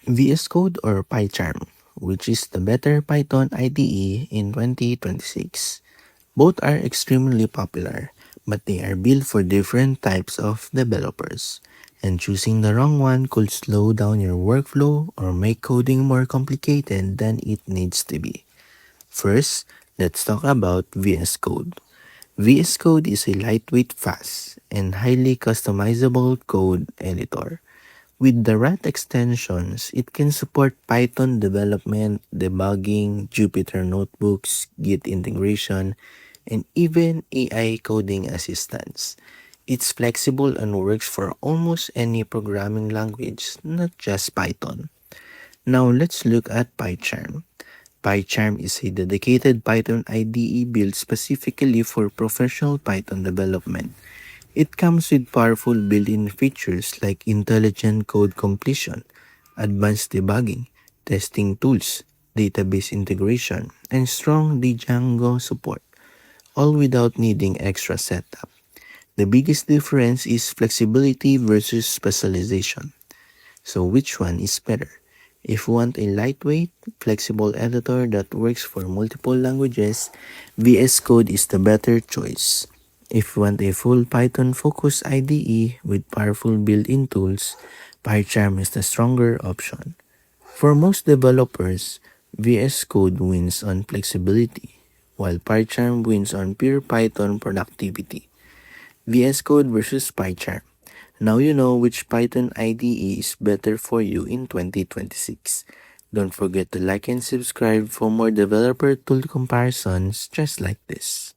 VS Code or PyCharm, which is the better Python IDE in 2026. Both are extremely popular, but they are built for different types of developers. And choosing the wrong one could slow down your workflow or make coding more complicated than it needs to be. First, let's talk about VS Code. VS Code is a lightweight, fast, and highly customizable code editor. With the right extensions, it can support Python development, debugging, Jupyter notebooks, Git integration, and even AI coding assistance. It's flexible and works for almost any programming language, not just Python. Now let's look at PyCharm. PyCharm is a dedicated Python IDE built specifically for professional Python development. It comes with powerful built-in features like intelligent code completion, advanced debugging, testing tools, database integration, and strong Django support, all without needing extra setup. The biggest difference is flexibility versus specialization. So which one is better? If you want a lightweight, flexible editor that works for multiple languages, VS Code is the better choice. If you want a full Python-focused IDE with powerful built-in tools, PyCharm is the stronger option. For most developers, VS Code wins on flexibility, while PyCharm wins on pure Python productivity. VS Code versus PyCharm. Now you know which Python IDE is better for you in 2026. Don't forget to like and subscribe for more developer tool comparisons just like this.